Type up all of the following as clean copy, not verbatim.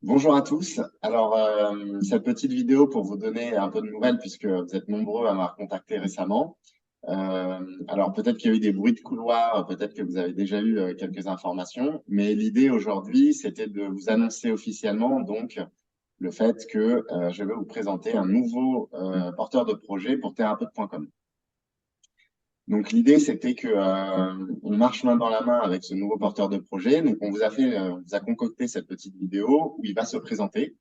Bonjour à tous. Alors, cette petite vidéo pour vous donner un peu de nouvelles, puisque vous êtes nombreux à m'avoir contacté récemment. Alors, peut-être qu'il y a eu des bruits de couloir, peut-être que vous avez déjà eu quelques informations, mais l'idée aujourd'hui, c'était de vous annoncer officiellement donc le fait que je vais vous présenter un nouveau porteur de projet pour thérapeute.com. Donc l'idée, c'était que on marche main dans la main avec ce nouveau porteur de projet. Donc on vous a concocté cette petite vidéo où il va se présenter.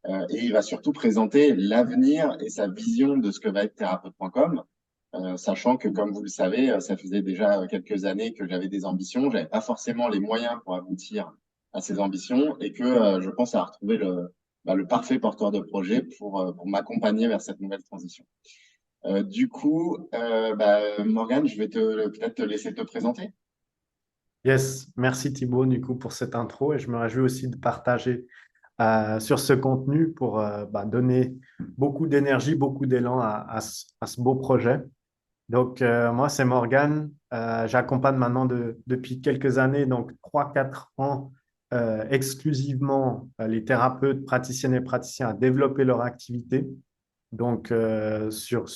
Et il va surtout présenter l'avenir et sa vision de ce que va être thérapeute.com, sachant que, comme vous le savez, ça faisait déjà quelques années que j'avais des ambitions. J'avais pas forcément les moyens pour aboutir à ces ambitions et que je pense avoir trouvé le parfait porteur de projet pour m'accompagner vers cette nouvelle transition. Morgane, je vais peut-être te laisser te présenter. Yes, merci Thibaut du coup pour cette intro et je me réjouis aussi de partager sur ce contenu pour donner beaucoup d'énergie, beaucoup d'élan à ce beau projet. Donc moi c'est Morgane. J'accompagne maintenant depuis quelques années, donc 3 4 ans exclusivement les thérapeutes, praticiennes et praticiens à développer leur activité. Donc sur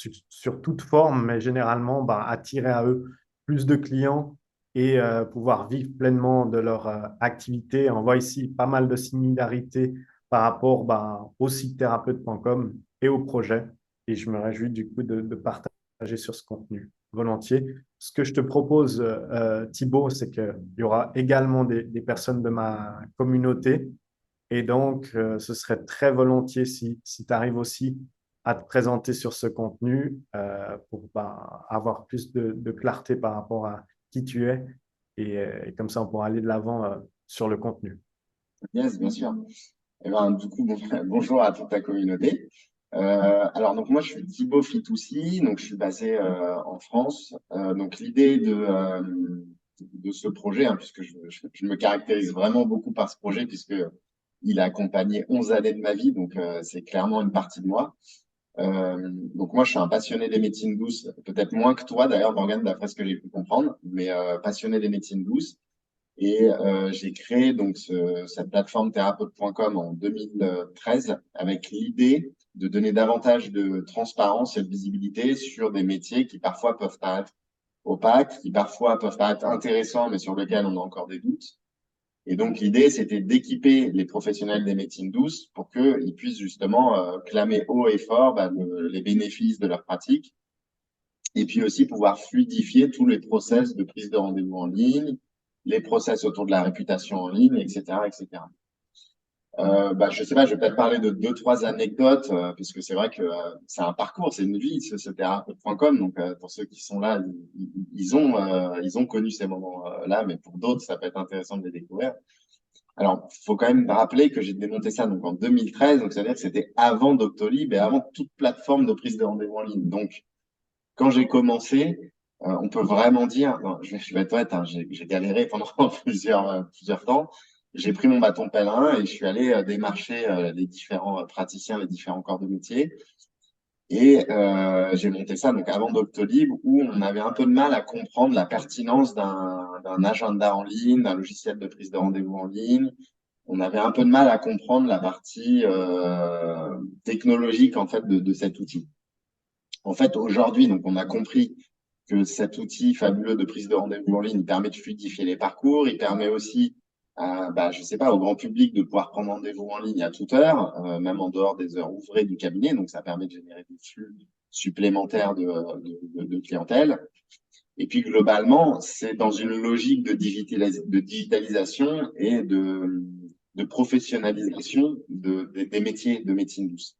toute forme, mais généralement attirer à eux plus de clients et pouvoir vivre pleinement de leur activité. On voit ici pas mal de similarités par rapport au site thérapeute.com et au projet. Et je me réjouis du coup de partager sur ce contenu volontiers. Ce que je te propose, Thibaut, c'est qu'il y aura également des personnes de ma communauté. Et donc, ce serait très volontiers si tu arrives aussi à te présenter sur ce contenu pour avoir plus de clarté par rapport à qui tu es. Et comme ça, on pourra aller de l'avant sur le contenu. Yes, bien sûr. Eh ben, du coup, bonjour à toute ta communauté. Alors, donc moi, je suis Thibaut Fitoussi, donc je suis basé en France. Donc, l'idée de ce projet, hein, puisque je me caractérise vraiment beaucoup par ce projet, puisque il a accompagné 11 années de ma vie, donc c'est clairement une partie de moi. Donc moi, je suis un passionné des médecines douces, peut-être moins que toi d'ailleurs, Morgane, d'après ce que j'ai pu comprendre, mais passionné des médecines douces. Et j'ai créé donc cette plateforme thérapeute.com en 2013 avec l'idée de donner davantage de transparence et de visibilité sur des métiers qui parfois peuvent paraître opaques, qui parfois peuvent paraître intéressants, mais sur lesquels on a encore des doutes. Et donc l'idée, c'était d'équiper les professionnels des médecines douces pour qu'ils puissent justement clamer haut et fort les bénéfices de leur pratique et puis aussi pouvoir fluidifier tous les process de prise de rendez-vous en ligne, les process autour de la réputation en ligne, etc., etc. Je sais pas, je vais peut-être parler de deux, trois anecdotes, puisque c'est vrai que c'est un parcours, c'est une vie, ce thérapeute.com. Donc, pour ceux qui sont là, ils ont connu ces moments-là, mais pour d'autres, ça peut être intéressant de les découvrir. Alors, il faut quand même rappeler que j'ai démonté ça donc en 2013, donc ça veut dire que c'était avant Doctolib et avant toute plateforme de prise de rendez-vous en ligne. Donc, quand j'ai commencé, on peut vraiment dire, non, je vais être honnête, hein, j'ai galéré pendant plusieurs temps. J'ai pris mon bâton pèlerin et je suis allé démarcher les différents praticiens, les différents corps de métier. Et j'ai monté ça donc avant Doctolib, où on avait un peu de mal à comprendre la pertinence d'un agenda en ligne, d'un logiciel de prise de rendez-vous en ligne. On avait un peu de mal à comprendre la partie technologique en fait de cet outil. En fait, aujourd'hui, donc, on a compris que cet outil fabuleux de prise de rendez-vous en ligne il permet de fluidifier les parcours. Il permet aussi, je sais pas, au grand public de pouvoir prendre rendez-vous en ligne à toute heure, même en dehors des heures ouvrées du cabinet. Donc, ça permet de générer des flux supplémentaires de clientèle. Et puis, globalement, c'est dans une logique de digitalisation et de professionnalisation des métiers de médecine douce.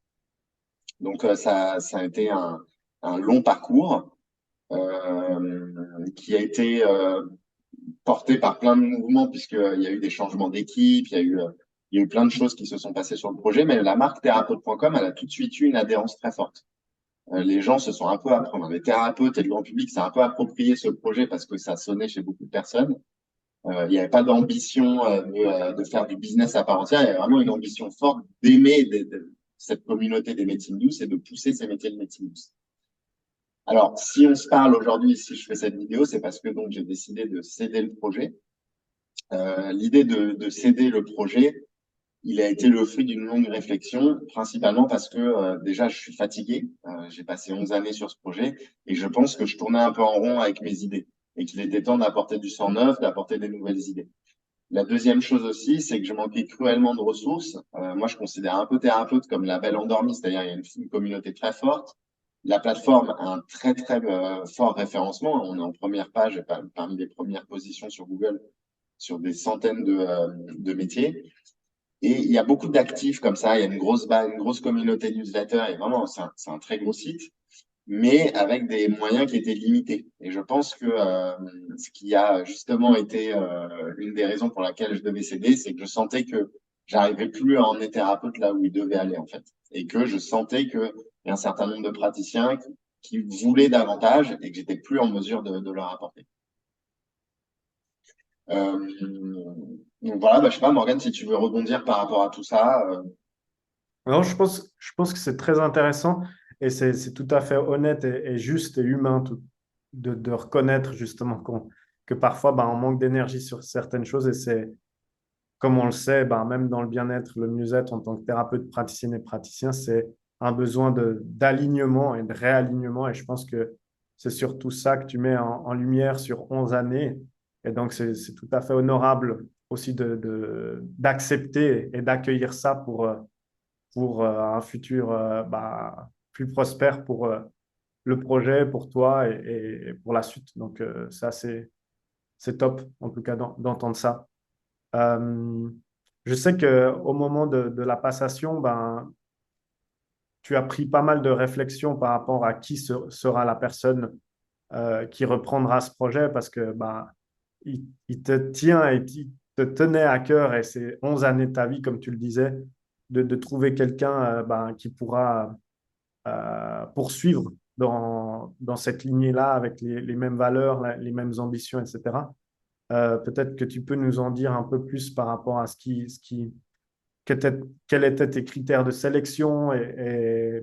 Donc, ça a été un long parcours qui a été porté par plein de mouvements, puisqu'il y a eu des changements d'équipe, il y a eu plein de choses qui se sont passées sur le projet, mais la marque thérapeute.com, elle a tout de suite eu une adhérence très forte. Les gens se sont un peu apprendre, les thérapeutes et le grand public s'est un peu approprié ce projet parce que ça sonnait chez beaucoup de personnes. Il n'y avait pas d'ambition de faire du business à part entière, il y avait vraiment une ambition forte d'aimer cette communauté des médecines douces et de pousser ces métiers de médecine douce. Alors, si on se parle aujourd'hui, si je fais cette vidéo, c'est parce que donc j'ai décidé de céder le projet. L'idée de céder le projet, il a été le fruit d'une longue réflexion, principalement parce que déjà, je suis fatigué. J'ai passé 11 années sur ce projet et je pense que je tournais un peu en rond avec mes idées et qu'il était temps d'apporter du sang neuf, d'apporter des nouvelles idées. La deuxième chose aussi, c'est que je manquais cruellement de ressources. Moi, je considère un peu thérapeute comme la belle endormie, c'est-à-dire il y a une communauté très forte. La plateforme a un très, très fort référencement. On est en première page, et parmi les premières positions sur Google, sur des centaines de métiers. Et il y a beaucoup d'actifs comme ça. Il y a une grosse communauté newsletter. Et vraiment, c'est un très gros site, mais avec des moyens qui étaient limités. Et je pense que ce qui a justement été une des raisons pour laquelle je devais céder, c'est que je sentais que j'arrivais plus à emmener thérapeute là où il devait aller, en fait. Et que je sentais qu'il y a un certain nombre de praticiens qui voulaient davantage et que j'étais plus en mesure de leur apporter. Donc voilà, bah, je sais pas, Morgane, si tu veux rebondir par rapport à tout ça. Non, je pense que c'est très intéressant et c'est tout à fait honnête et juste et humain de reconnaître justement que parfois ben, on manque d'énergie sur certaines choses et c'est, comme on le sait, ben, même dans le bien-être, le mieux-être en tant que thérapeute, praticienne et praticien, c'est un besoin d'alignement et de réalignement et je pense que c'est surtout ça que tu mets en lumière sur 11 années et donc c'est tout à fait honorable aussi d'accepter et d'accueillir ça pour un futur bah, plus prospère pour le projet, pour toi et pour la suite. Donc, ça, c'est top, en tout cas, d'entendre ça. Euh, je sais qu'au moment de la passation, ben, tu as pris pas mal de réflexions par rapport à qui sera la personne qui reprendra ce projet parce que ben, il te tient et il te tenait à cœur et c'est 11 années de ta vie, comme tu le disais, de trouver quelqu'un ben, qui pourra poursuivre dans cette lignée-là avec les mêmes valeurs, les mêmes ambitions, etc. Peut-être que tu peux nous en dire un peu plus par rapport à quels étaient tes critères de sélection et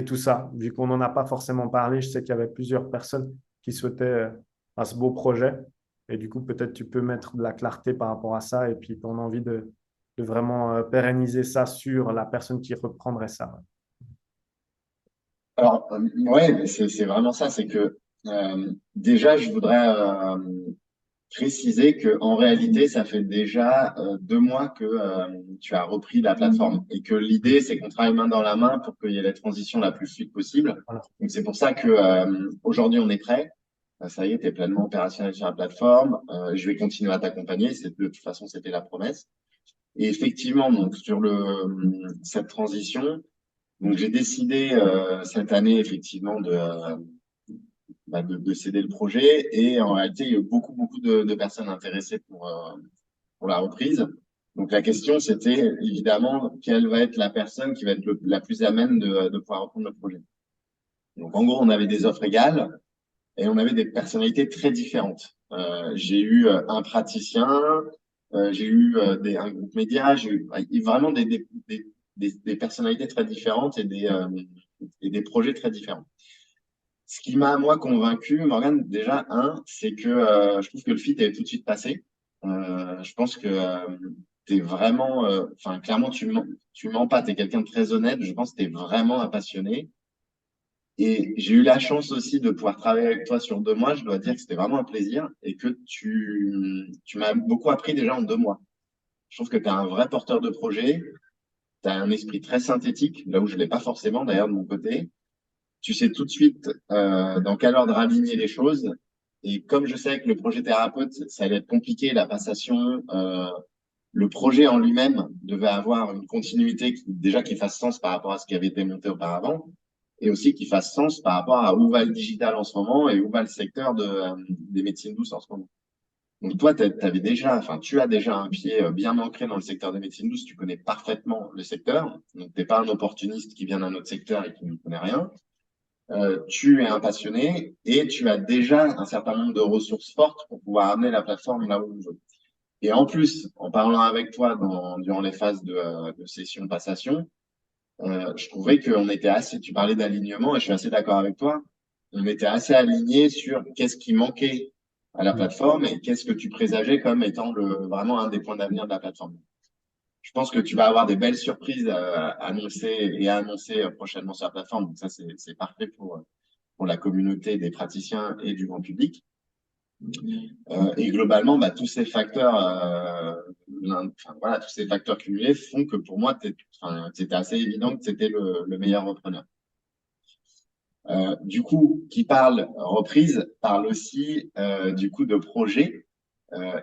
tout ça. Vu qu'on n'en a pas forcément parlé, je sais qu'il y avait plusieurs personnes qui souhaitaient à ce beau projet. Et du coup, peut-être tu peux mettre de la clarté par rapport à ça et puis ton envie de vraiment pérenniser ça sur la personne qui reprendrait ça. Alors, ouais, mais c'est vraiment ça. C'est que déjà, je voudrais préciser que en réalité, ça fait déjà 2 mois que tu as repris la plateforme et que l'idée, c'est qu'on travaille main dans la main pour qu'il y ait la transition la plus fluide possible. Voilà. Donc, c'est pour ça que aujourd'hui, on est prêt. Ça y est, tu es pleinement opérationnel sur la plateforme. Je vais continuer à t'accompagner. De toute façon, c'était la promesse. Et effectivement, donc sur cette transition, donc j'ai décidé cette année effectivement de céder le projet et en réalité il y a eu beaucoup de personnes intéressées pour la reprise. Donc la question c'était évidemment quelle va être la personne qui va être la plus à même de pouvoir reprendre le projet. Donc en gros on avait des offres égales et on avait des personnalités très différentes. J'ai eu un praticien, j'ai eu un groupe média, j'ai eu vraiment des personnalités très différentes et des projets très différents. Ce qui m'a, moi, convaincu, Morgane, déjà, c'est que je trouve que le fit est tout de suite passé. Je pense que t'es vraiment, enfin, clairement, tu mens pas, t'es quelqu'un de très honnête. Je pense que t'es vraiment un passionné. Et j'ai eu la chance aussi de pouvoir travailler avec toi sur 2 mois. Je dois dire que c'était vraiment un plaisir et que tu m'as beaucoup appris déjà en 2 mois. Je trouve que tu es un vrai porteur de projet. Tu as un esprit très synthétique, là où je l'ai pas forcément d'ailleurs de mon côté. Tu sais tout de suite dans quel ordre aligner les choses. Et comme je sais que le projet thérapeute, ça allait être compliqué, la passation, le projet en lui-même devait avoir une continuité déjà qui fasse sens par rapport à ce qui avait été monté auparavant et aussi qui fasse sens par rapport à où va le digital en ce moment et où va le secteur des médecines douces en ce moment. Donc toi, tu as déjà un pied bien ancré dans le secteur des médecines douces, tu connais parfaitement le secteur, donc t'es pas un opportuniste qui vient d'un autre secteur et qui ne connaît rien. Tu es un passionné et tu as déjà un certain nombre de ressources fortes pour pouvoir amener la plateforme là où on veut. Et en plus, en parlant avec toi durant les phases de session passation, je trouvais qu'on était assez, tu parlais d'alignement et je suis assez d'accord avec toi, on était assez alignés sur qu'est-ce qui manquait à la Mm. plateforme et qu'est-ce que tu présageais comme étant vraiment un des points d'avenir de la plateforme. je pense que tu vas avoir des belles surprises à annoncer prochainement sur la plateforme. Donc ça, c'est parfait pour la communauté des praticiens et du grand public. Et globalement, bah, tous ces facteurs, enfin, voilà, tous ces facteurs cumulés font que pour moi, c'était assez évident que c'était le meilleur repreneur. Du coup, qui parle reprise, parle aussi du coup de projet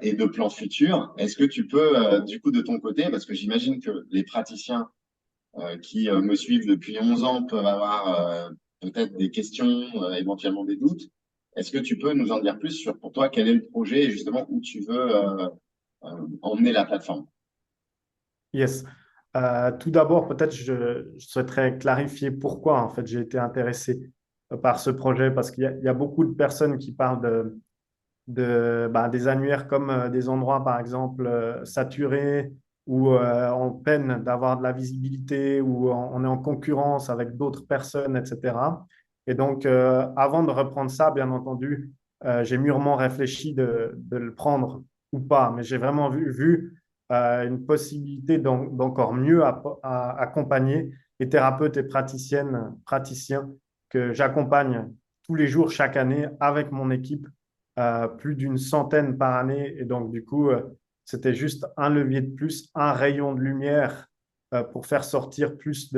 et de plans futurs. Est-ce que tu peux, du coup, de ton côté, parce que j'imagine que les praticiens qui me suivent depuis 11 ans peuvent avoir peut-être des questions, éventuellement des doutes. Est-ce que tu peux nous en dire plus sur pour toi quel est le projet et justement où tu veux emmener la plateforme? Yes. Tout d'abord, peut-être je souhaiterais clarifier pourquoi en fait j'ai été intéressé par ce projet parce il y a beaucoup de personnes qui parlent des annuaires comme des endroits par exemple saturés ou en peine d'avoir de la visibilité ou on est en concurrence avec d'autres personnes, etc. Et donc, avant de reprendre ça, bien entendu, j'ai mûrement réfléchi de le prendre ou pas, mais j'ai vraiment vu une possibilité d'encore mieux accompagner les thérapeutes et praticiens que j'accompagne tous les jours, chaque année, avec mon équipe, plus d'une centaine par année. Et donc, du coup, c'était juste un levier de plus, un rayon de lumière pour faire sortir plus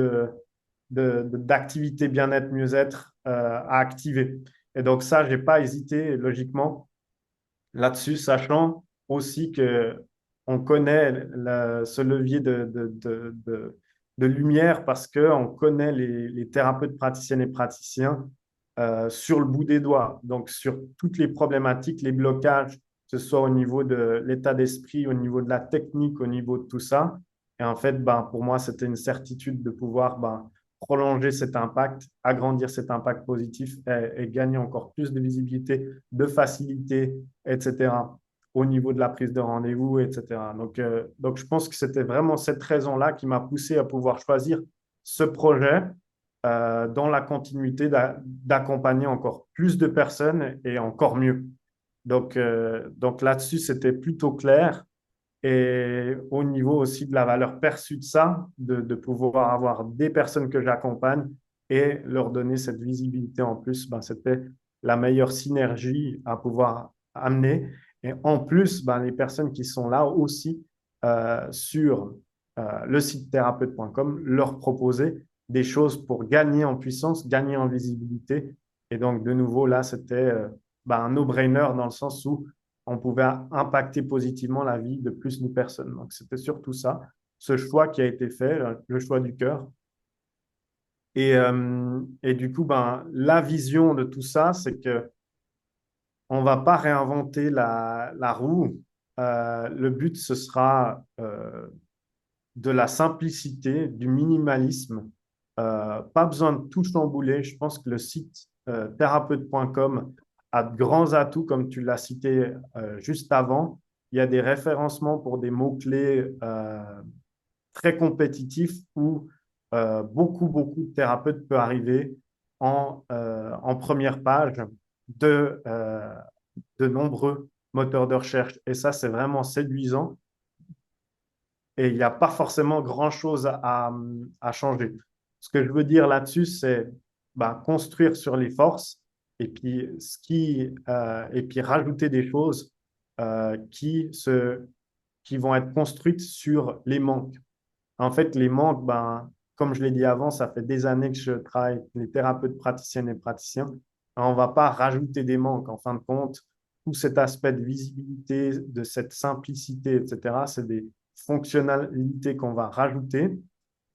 d'activités bien-être, mieux-être à activer. Et donc, ça, je n'ai pas hésité, logiquement, là-dessus, sachant aussi que on connaît ce levier de lumière parce qu'on connaît les thérapeutes praticiennes et praticiens sur le bout des doigts. Donc, sur toutes les problématiques, les blocages, que ce soit au niveau de l'état d'esprit, au niveau de la technique, au niveau de tout ça. Et en fait, ben, pour moi, c'était une certitude de pouvoir prolonger cet impact, agrandir cet impact positif et gagner encore plus de visibilité, de facilité, etc., au niveau de la prise de rendez-vous, etc. Donc, je pense que c'était vraiment cette raison-là qui m'a poussé à pouvoir choisir ce projet dans la continuité d'accompagner encore plus de personnes et encore mieux. Donc là-dessus, c'était plutôt clair. Et au niveau aussi de la valeur perçue de ça, de pouvoir avoir des personnes que j'accompagne et leur donner cette visibilité en plus, ben, c'était la meilleure synergie à pouvoir amener. Et en plus, ben, les personnes qui sont là aussi sur le site thérapeute.com, leur proposer des choses pour gagner en puissance, gagner en visibilité. Et donc, de nouveau, là, c'était ben, un no-brainer dans le sens où on pouvait impacter positivement la vie de plus de personnes. Donc, c'était surtout ça, ce choix qui a été fait, le choix du cœur. Et du coup, ben, la vision de tout ça, c'est que on va pas réinventer la roue. Le but, ce sera de la simplicité, du minimalisme. Pas besoin de tout chambouler. Je pense que le site thérapeute.com a de grands atouts, comme tu l'as cité juste avant. Il y a des référencements pour des mots-clés très compétitifs où beaucoup de thérapeutes peuvent arriver en première page de, euh, de nombreux moteurs de recherche. Et ça, c'est vraiment séduisant et il n'y a pas forcément grand-chose à changer. Ce que je veux dire là-dessus, c'est construire sur les forces et puis, et puis rajouter des choses qui vont être construites sur les manques. En fait, les manques, comme je l'ai dit avant, ça fait des années que je travaille avec les thérapeutes praticiennes et praticiens. On ne va pas rajouter des manques. En fin de compte, tout cet aspect de visibilité, de cette simplicité, etc., c'est des fonctionnalités qu'on va rajouter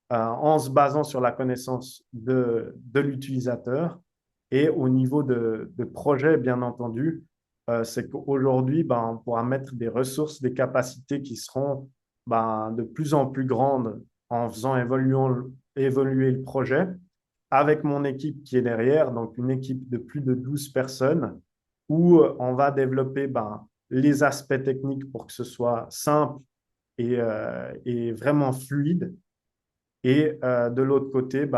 en se basant sur la connaissance de l'utilisateur. Et au niveau de projet, bien entendu, c'est qu'aujourd'hui, on pourra mettre des ressources, des capacités qui seront de plus en plus grandes en faisant évoluer le projet avec mon équipe qui est derrière, donc une équipe de plus de 12 personnes, où on va développer les aspects techniques pour que ce soit simple et vraiment fluide. Et de l'autre côté,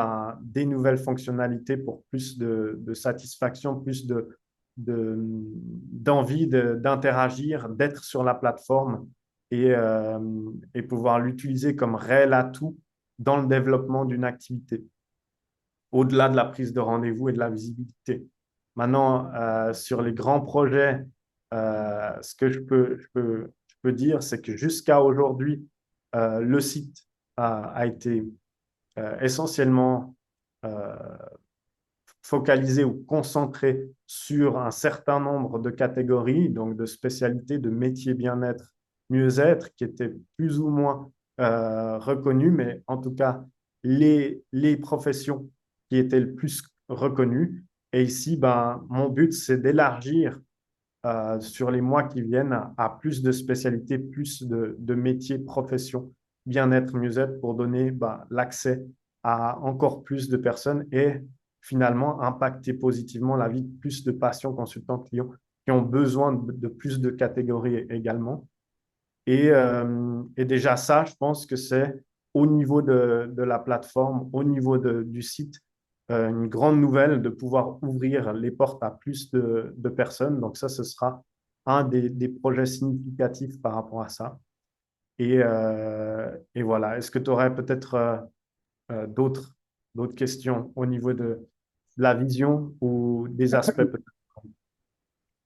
des nouvelles fonctionnalités pour plus de satisfaction, plus d'envie d'interagir, d'être sur la plateforme et pouvoir l'utiliser comme réel atout dans le développement d'une activité, au-delà de la prise de rendez-vous et de la visibilité. Maintenant, sur les grands projets, ce que je peux dire, c'est que jusqu'à aujourd'hui, le site a été essentiellement euh, focalisé ou concentré sur un certain nombre de catégories, donc de spécialités, de métiers bien-être, mieux-être, qui étaient plus ou moins reconnues, mais en tout cas, les professions qui étaient le plus reconnues. Et ici, ben, mon but, c'est d'élargir sur les mois qui viennent à plus de spécialités, plus de métiers, professions, bien-être, mieux-être, pour donner ben, l'accès à encore plus de personnes et finalement impacter positivement la vie de plus de patients, consultants, clients qui ont besoin de plus de catégories également. Et déjà ça, je pense que c'est au niveau de la plateforme, au niveau du site, une grande nouvelle de pouvoir ouvrir les portes à plus de personnes. Donc ça, ce sera un des projets significatifs par rapport à ça. Et voilà. Est-ce que tu aurais peut-être d'autres questions au niveau de la vision ou des aspects peut-être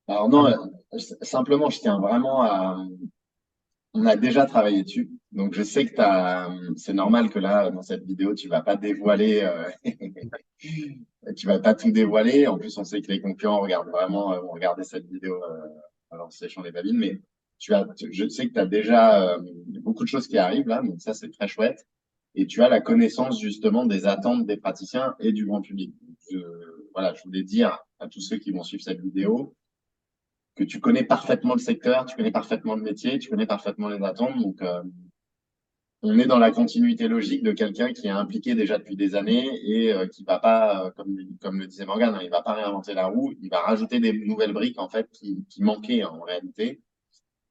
Alors un non, peu- simplement, je tiens vraiment à... On a déjà travaillé dessus, donc je sais que c'est normal que là, dans cette vidéo, tu vas pas dévoiler, tu vas pas tout dévoiler. En plus, on sait que les concurrents regardent vraiment, vont regarder cette vidéo alors séchant les babines, mais je sais que tu as déjà beaucoup de choses qui arrivent là, donc ça, c'est très chouette. Et tu as la connaissance justement des attentes des praticiens et du grand public. Voilà, je voulais dire à tous ceux qui vont suivre cette vidéo que tu connais parfaitement le secteur, tu connais parfaitement le métier, tu connais parfaitement les attentes. Donc, on est dans la continuité logique de quelqu'un qui est impliqué déjà depuis des années et qui va pas, comme le disait Morgane, hein, il va pas réinventer la roue, il va rajouter des nouvelles briques en fait qui manquaient en réalité.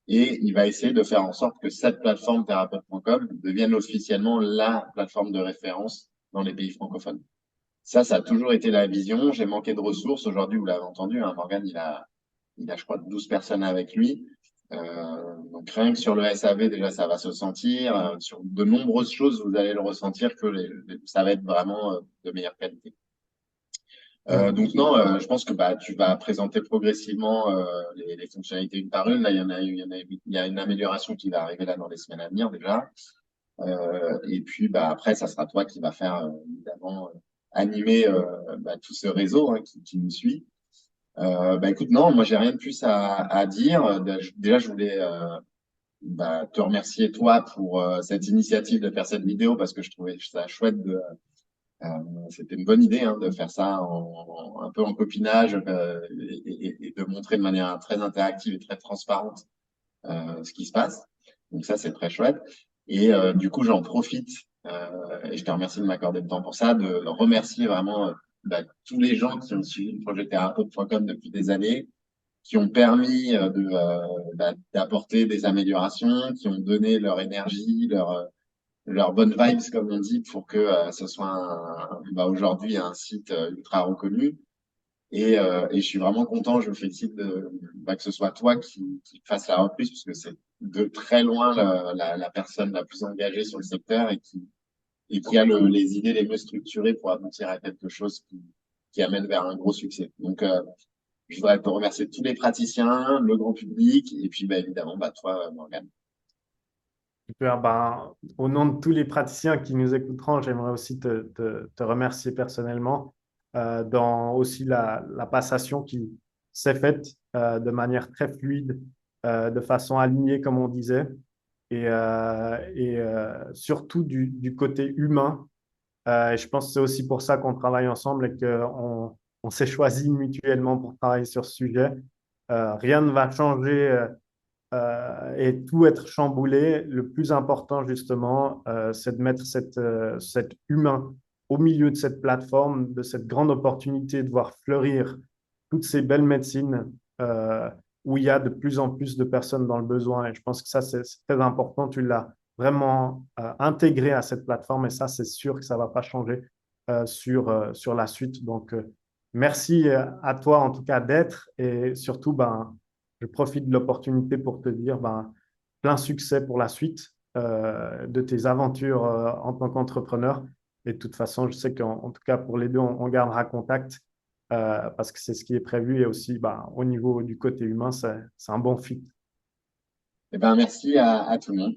Et il va essayer de faire en sorte que cette plateforme thérapeute.com devienne officiellement la plateforme de référence dans les pays francophones. Ça a toujours été la vision. J'ai manqué de ressources. Aujourd'hui, vous l'avez entendu, hein, Morgane, je crois, 12 personnes avec lui. Donc rien que sur le SAV, déjà, ça va se sentir. Sur de nombreuses choses, vous allez le ressentir que ça va être vraiment de meilleure qualité. Donc non, je pense que bah, tu vas présenter progressivement les fonctionnalités une par une. Là, il y a une amélioration qui va arriver là dans les semaines à venir déjà. Et puis bah, après, ça sera toi qui va faire évidemment animer bah, tout ce réseau hein, qui nous suit. Bah écoute, non, moi j'ai rien de plus à dire. Déjà, je voulais bah, te remercier toi pour cette initiative de faire cette vidéo parce que je trouvais ça chouette euh, c'était une bonne idée hein, de faire ça un peu en copinage et de montrer de manière très interactive et très transparente ce qui se passe. Donc ça, c'est très chouette. Et du coup, j'en profite et je te remercie de m'accorder le temps pour ça, de remercier vraiment bah, tous les gens qui ont suivi le projet thérapeute.com depuis des années, qui ont permis d'apporter des améliorations, qui ont donné leur énergie, leur bonne vibes, comme on dit, pour que ce soit bah, aujourd'hui un site ultra reconnu. Et je suis vraiment content, je me félicite bah, que ce soit toi qui fasse la reprise, parce que c'est de très loin la personne la plus engagée sur le secteur et qui a les idées les mieux structurées pour aboutir à quelque chose qui amène vers un gros succès. Donc, je voudrais te remercier tous les praticiens, le grand public, et puis bah, évidemment bah, toi, Morgane. Super. Ben, au nom de tous les praticiens qui nous écouteront, j'aimerais aussi te remercier personnellement dans aussi la passation qui s'est faite de manière très fluide, de façon alignée, comme on disait, et surtout du côté humain. Et je pense que c'est aussi pour ça qu'on travaille ensemble et on s'est choisi mutuellement pour travailler sur ce sujet. Rien ne va changer et tout être chamboulé. Le plus important, justement, c'est de mettre cet humain au milieu de cette plateforme, de cette grande opportunité de voir fleurir toutes ces belles médecines où il y a de plus en plus de personnes dans le besoin. Et je pense que ça, c'est très important. Tu l'as vraiment intégré à cette plateforme et ça, c'est sûr que ça ne va pas changer sur la suite. Donc, merci à toi, en tout cas, d'être et surtout, ben, je profite de l'opportunité pour te dire, ben, plein succès pour la suite de tes aventures en tant qu'entrepreneur. Et de toute façon, je sais qu'en tout cas, pour les deux, on gardera contact parce que c'est ce qui est prévu. Et aussi, bah, au niveau du côté humain, c'est un bon fit. Eh ben, merci à tout le monde.